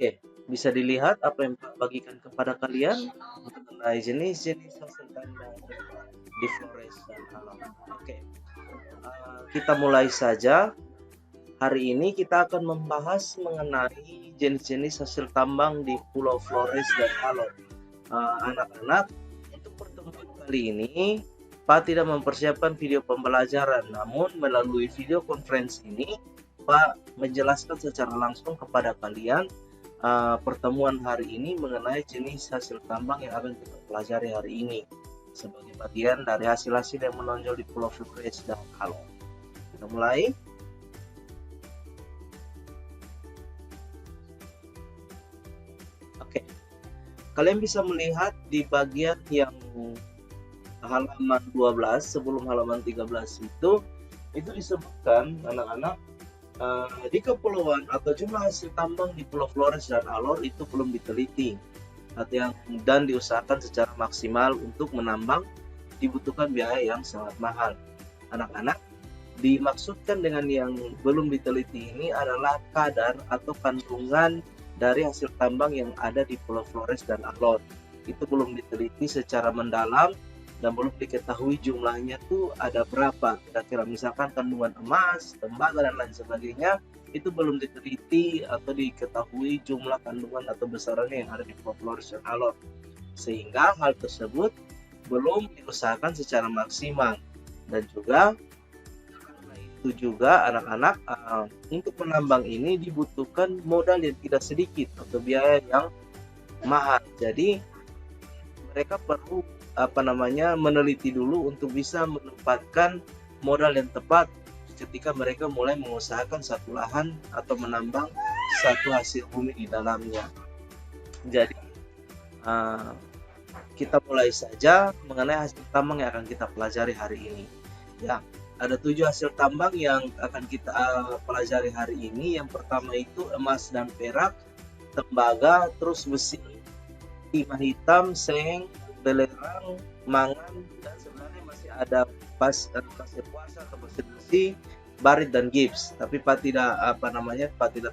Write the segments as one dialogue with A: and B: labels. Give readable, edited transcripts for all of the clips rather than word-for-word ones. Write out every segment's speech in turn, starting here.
A: Oke, bisa dilihat apa yang Pak bagikan kepada kalian mengenai jenis-jenis hasil tambang di Flores dan Alam. Oke, kita mulai saja. Hari ini kita akan membahas mengenai jenis-jenis hasil tambang di Pulau Flores dan Alor. Anak-anak, untuk pertemuan kali ini, Pak tidak mempersiapkan video pembelajaran, namun melalui video conference ini, Pak menjelaskan secara langsung kepada kalian pertemuan hari ini mengenai jenis hasil tambang yang akan kita pelajari hari ini sebagai bagian dari hasil-hasil yang menonjol di Pulau Flores dan Alor. Kita mulai. Oke, kalian bisa melihat di bagian yang halaman 12 sebelum halaman 13 itu disebutkan anak-anak di kepulauan atau jumlah hasil tambang di Pulau Flores dan Alor itu belum diteliti dan diusahakan secara maksimal. Untuk menambang dibutuhkan biaya yang sangat mahal. Anak-anak, dimaksudkan dengan yang belum diteliti ini adalah kadar atau kandungan dari hasil tambang yang ada di Pulau Flores dan Alor. Itu belum diteliti secara mendalam dan belum diketahui jumlahnya tuh ada berapa, kira-kira misalkan kandungan emas, tembaga dan lain sebagainya, itu belum diteliti atau diketahui jumlah kandungan atau besarannya yang ada di Pulau Flores dan Alor, sehingga hal tersebut belum diusahakan secara maksimal. Dan juga karena itu juga anak-anak, untuk menambang ini dibutuhkan modal yang tidak sedikit atau biaya yang mahal. Jadi mereka perlu meneliti dulu untuk bisa menempatkan modal yang tepat ketika mereka mulai mengusahakan satu lahan atau menambang satu hasil bumi di dalamnya. Jadi kita mulai saja mengenai hasil tambang yang akan kita pelajari hari ini. Ya, ada 7 hasil tambang yang akan kita pelajari hari ini. Yang pertama itu emas dan perak, tembaga, terus besi, timah hitam, seng, belerang, mangan, dan sebenarnya masih ada pasir kuarsa atau pasir besi, barit dan gips. Tapi Pak tidak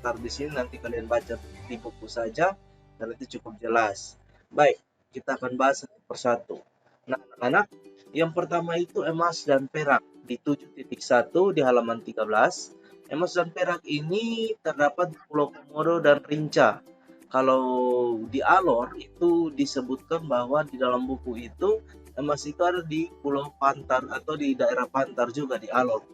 A: taruh di sini, nanti kalian baca di buku saja dan itu cukup jelas. Baik, kita akan bahas satu persatu. Nah, anak-anak, yang pertama itu emas dan perak di 7.1 di halaman 13. Emas dan perak ini terdapat di Pulau Komodo dan Rinca. Kalau di Alor itu disebutkan bahwa di dalam buku itu emas itu ada di Pulau Pantar atau di daerah Pantar juga di Alor.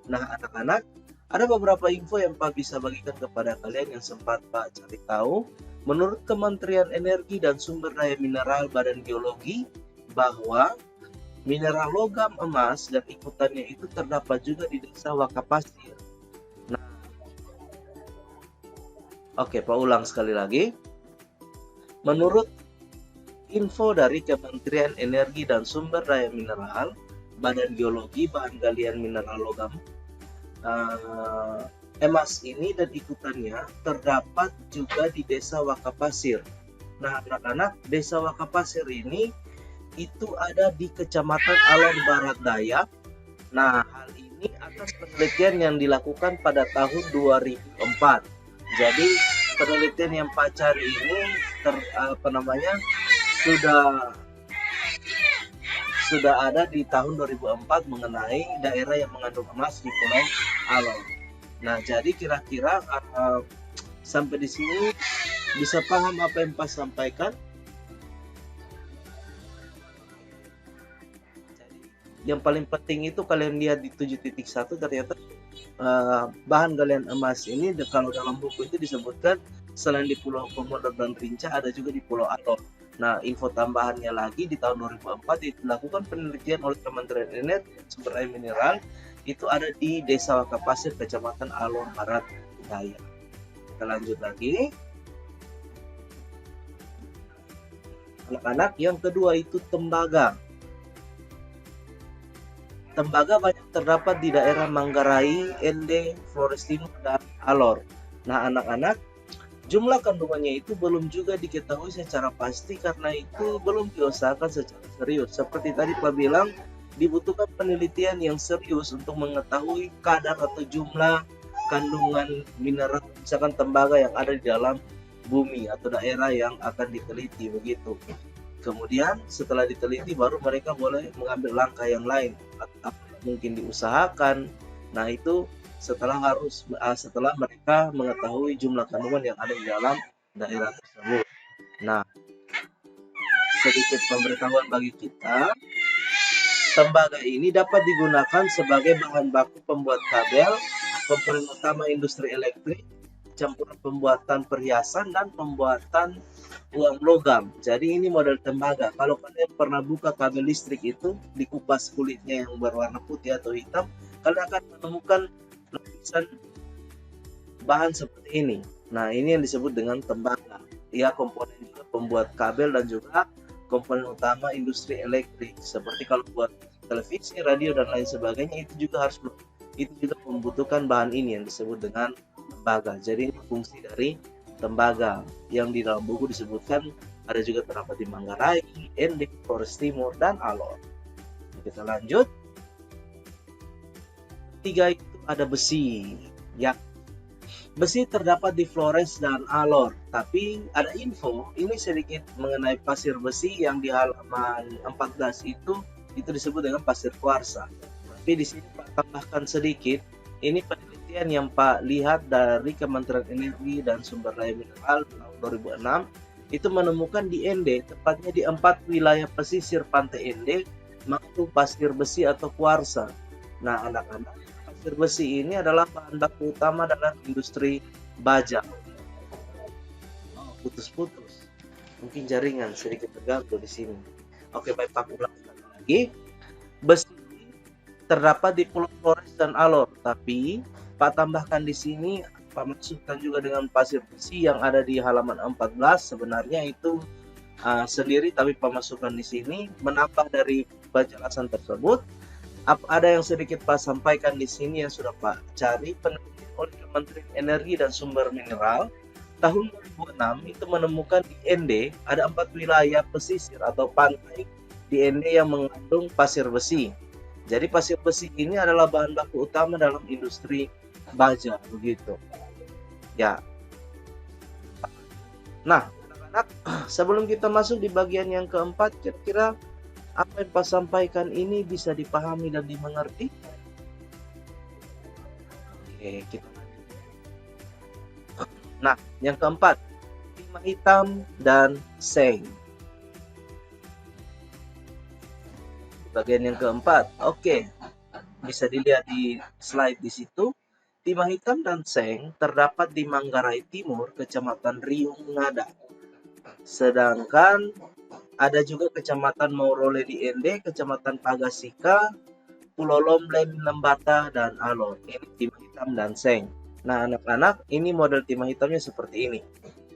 A: Nah, anak-anak, ada beberapa info yang Pak bisa bagikan kepada kalian yang sempat Pak cari tahu. Menurut Kementerian Energi dan Sumber Daya Mineral Badan Geologi, bahwa mineral logam emas dan ikutannya itu terdapat juga di desa Wakapasir. Oke, Pak ulang sekali lagi. Menurut info dari Kementerian Energi dan Sumber Daya Mineral, Badan Geologi Bahan Galian Mineral Logam, emas ini dan ikutannya terdapat juga di desa Wakapasir. Nah, anak-anak, desa Wakapasir ini itu ada di Kecamatan Alor Barat Daya. Nah, hal ini atas penelitian yang dilakukan pada tahun 2004. Jadi penelitian yang Pak cari ini sudah ada di tahun 2004 mengenai daerah yang mengandung emas di Pulau Alor. Nah, jadi kira-kira sampai di sini bisa paham apa yang Pak sampaikan? Jadi, yang paling penting itu kalian lihat di 7.1 ternyata bahan galian emas ini kalau dalam buku itu disebutkan selain di Pulau Komodo dan Rinca ada juga di Pulau Alor. Nah, info tambahannya lagi di tahun 2004 dilakukan penelitian oleh Kementerian Energi dan Sumber Daya Mineral itu ada di Desa Wakapasir, Kecamatan Alor Barat Daya. Kita lanjut lagi. Anak-anak, yang kedua itu tembaga. Tembaga banyak terdapat di daerah Manggarai, Ende, Flores Timur, dan Alor. Nah, anak-anak, jumlah kandungannya itu belum juga diketahui secara pasti karena itu belum diusahakan secara serius. Seperti tadi Pak bilang, dibutuhkan penelitian yang serius untuk mengetahui kadar atau jumlah kandungan mineral, misalkan tembaga yang ada di dalam bumi atau daerah yang akan diteliti begitu. Kemudian setelah diteliti baru mereka boleh mengambil langkah yang lain, atau mungkin diusahakan. Nah itu setelah mereka mengetahui jumlah kandungan yang ada di dalam daerah tersebut. Nah, sedikit pemberitahuan bagi kita, tembaga ini dapat digunakan sebagai bahan baku pembuat kabel, komponen utama industri elektrik, campuran pembuatan perhiasan, dan pembuatan uang logam. Jadi ini model tembaga. Kalau kalian pernah buka kabel listrik itu, dikupas kulitnya yang berwarna putih atau hitam, kalian akan menemukan lapisan bahan seperti ini. Nah, ini yang disebut dengan tembaga. Ya, komponen juga pembuat kabel dan juga komponen utama industri elektrik. Seperti kalau buat televisi, radio, dan lain sebagainya, itu juga membutuhkan bahan ini yang disebut dengan tembaga. Jadi ini fungsi dari tembaga yang di dalam buku disebutkan ada juga terdapat di Manggarai, Ende, Flores Timur, dan Alor. Kita lanjut. 3 itu ada besi. Ya, besi terdapat di Flores dan Alor. Tapi ada info ini sedikit mengenai pasir besi yang di halaman 14 itu disebut dengan pasir kuarsa. Tapi di sini Pak tambahkan sedikit. Ini penelitian yang Pak lihat dari Kementerian Energi dan Sumber Daya Mineral tahun 2006 itu menemukan di Ende, tepatnya di 4 wilayah pesisir pantai Ende, mengandung pasir besi atau kuarsa. Nah, anak-anak, pasir besi ini adalah bahan baku utama dalam industri baja. Putus-putus. Mungkin jaringan sedikit terganggu di sini. Oke, baik, Pak ulang lagi. Besi terdapat di Pulau Flores dan Alor, tapi Pak tambahkan di sini, Pak masukkan juga dengan pasir besi yang ada di halaman 14. Sebenarnya itu sendiri, tapi Pak masukkan di sini menambah dari penjelasan tersebut. Ada yang sedikit Pak sampaikan di sini yang sudah Pak cari. Penelitian oleh Kementerian Energi dan Sumber Mineral tahun 2006 itu menemukan di Ende ada 4 wilayah pesisir atau pantai di Ende yang mengandung pasir besi. Jadi pasir besi ini adalah bahan baku utama dalam industri baja begitu. Ya. Nah, anak-anak, sebelum kita masuk di bagian yang keempat, kira-kira apa yang Pak sampaikan ini bisa dipahami dan dimengerti? Oke, kita lanjut. Nah, yang keempat, timah hitam dan seng. Bagian yang keempat, oke, bisa dilihat di slide di situ. Timah hitam dan seng terdapat di Manggarai Timur, Kecamatan Riung Ngada. Sedangkan ada juga Kecamatan Maurole di Ende, Kecamatan Pagasika, Pulau Lomlen, Lembata, dan Alor. Ini timah hitam dan seng. Nah, anak-anak, ini model timah hitamnya seperti ini.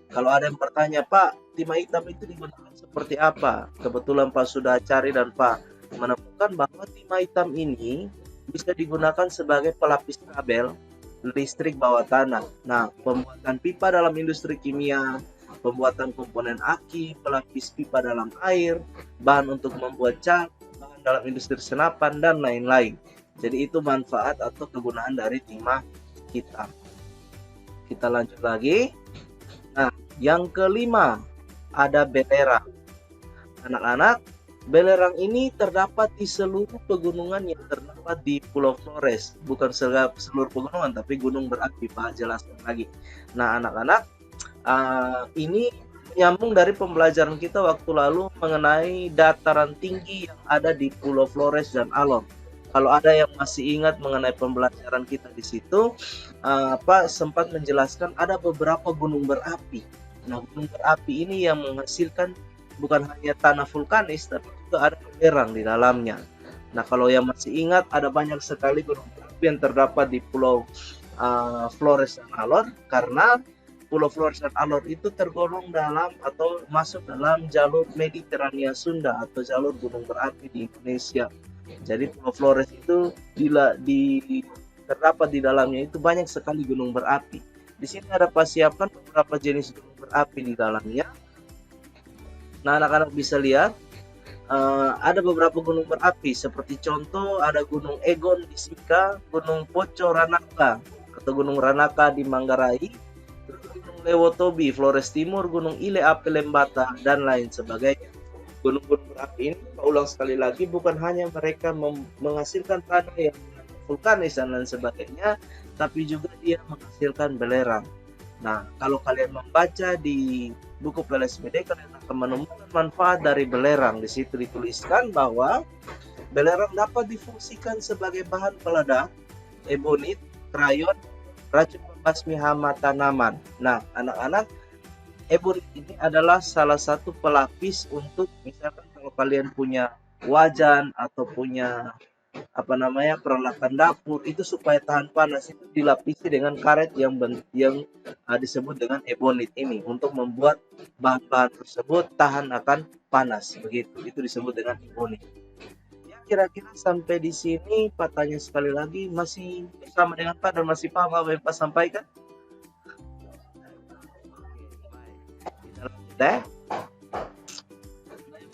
A: Kalau ada yang bertanya, Pak, timah hitam itu digunakan seperti apa? Kebetulan Pak sudah cari dan Pak menemukan bahwa timah hitam ini bisa digunakan sebagai pelapis kabel listrik bawah tanah. Nah, pembuatan pipa dalam industri kimia, pembuatan komponen aki, pelapis pipa dalam air, bahan untuk membuat cat, bahan dalam industri senapan, dan lain-lain. Jadi itu manfaat atau kegunaan dari timah hitam. Kita lanjut lagi. Nah, yang kelima ada belerang. Anak-anak, belerang ini terdapat di seluruh pegunungan yang terdapat di Pulau Flores. Bukan seluruh pegunungan, tapi gunung berapi, Pak jelaskan lagi. Nah, anak-anak, ini menyambung dari pembelajaran kita waktu lalu mengenai dataran tinggi yang ada di Pulau Flores dan Alor. Kalau ada yang masih ingat mengenai pembelajaran kita di situ, Pak sempat menjelaskan ada beberapa gunung berapi. Nah, gunung berapi ini yang menghasilkan bukan hanya tanah vulkanis, tapi juga ada belerang di dalamnya. Nah, kalau yang masih ingat, ada banyak sekali gunung berapi yang terdapat di Pulau Flores dan Alor, karena Pulau Flores dan Alor itu tergolong dalam atau masuk dalam jalur Mediterania Sunda atau jalur gunung berapi di Indonesia. Jadi Pulau Flores itu terdapat di dalamnya itu banyak sekali gunung berapi. Di sini ada persiapan beberapa jenis gunung berapi di dalamnya. Nah, anak-anak bisa lihat ada beberapa gunung berapi, seperti contoh ada Gunung Egon di Sika, Gunung Poco Ranaka atau Gunung Ranaka di Manggarai, Gunung Lewotobi, Flores Timur, Gunung Ile Api Lembata, dan lain sebagainya. Gunung-gunung berapi ini, ulang sekali lagi, bukan hanya mereka menghasilkan tanah yang vulkanis dan lain sebagainya, tapi juga dia menghasilkan belerang. Nah, kalau kalian membaca di buku PLSMD, kalian akan menemukan manfaat dari belerang. Di situ dituliskan bahwa belerang dapat difungsikan sebagai bahan peledak, ebonit, krayon, racun pembasmi hama tanaman. Nah, anak-anak, ebonit ini adalah salah satu pelapis untuk, misalkan kalau kalian punya wajan atau punya peralatan dapur, itu supaya tahan panas, itu dilapisi dengan karet yang disebut dengan ebonit ini untuk membuat bahan-bahan tersebut tahan akan panas. Begitu, itu disebut dengan ebonit. Ya, kira-kira sampai di sini Pak tanya sekali lagi, masih bersama dengan Pak dan masih paham apa yang Pak sampaikan? Yang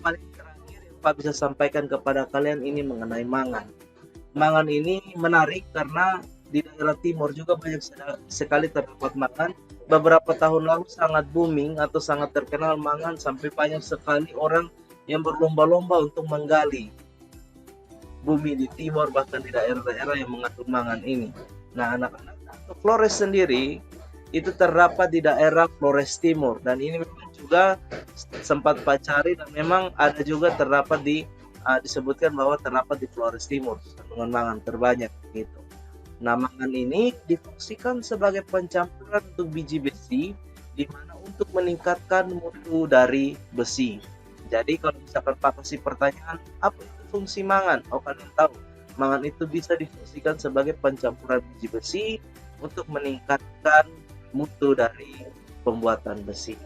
A: paling terakhir yang Pak bisa sampaikan kepada kalian ini mengenai mangan. Mangan ini menarik karena di daerah timur juga banyak sekali terdapat mangan. Beberapa tahun lalu sangat booming atau sangat terkenal mangan, sampai banyak sekali orang yang berlomba-lomba untuk menggali bumi di timur, bahkan di daerah-daerah yang mengandung mangan ini. Nah, anak-anak, Flores sendiri itu terdapat di daerah Flores Timur, dan ini memang juga sempat Pak cari, dan memang ada juga terdapat disebutkan bahwa terdapat di Flores Timur kandungan mangan terbanyak gitu. Nah, mangan ini difungsikan sebagai pencampuran untuk biji besi, di mana untuk meningkatkan mutu dari besi. Jadi kalau misalkan Pak kasih pertanyaan, apa itu fungsi mangan? Oh, kalian tahu, mangan itu bisa difungsikan sebagai pencampuran biji besi untuk meningkatkan mutu dari pembuatan besi.